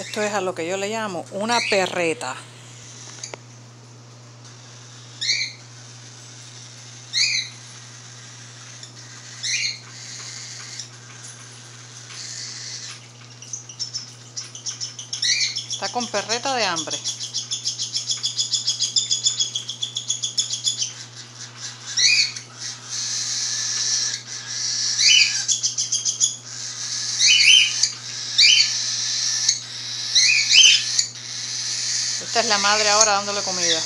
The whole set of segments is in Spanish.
Esto es a lo que yo le llamo una perreta. Está con perreta de hambre. Esta es la madre ahora dándole comida.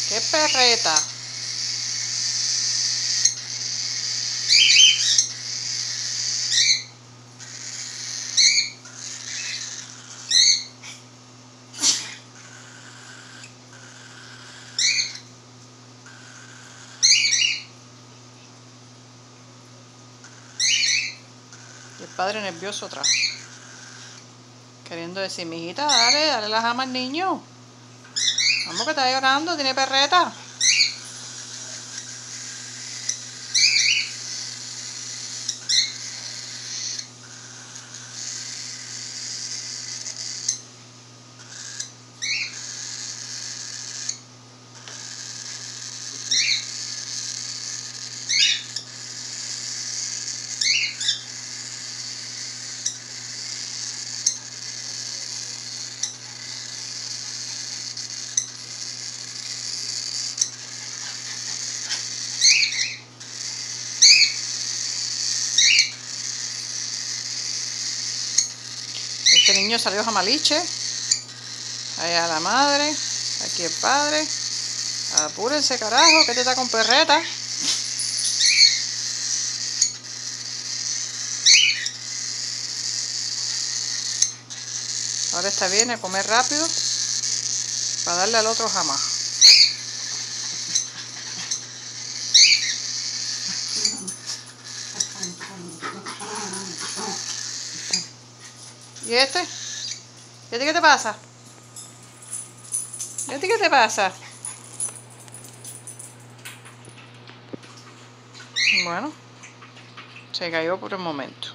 ¡Qué perreta! Y el padre nervioso atrás, queriendo decir, mijita, dale la jama al niño. Vamos, que está llorando, tiene perreta. Este niño salió jamaliche. Allá la madre, aquí el padre. Apúrense, carajo, que te está con perreta. Ahora está bien a comer rápido para darle al otro jamás. ¿Y este? ¿Y a ti qué te pasa? ¿Y a ti qué te pasa? Bueno, se cayó por el momento.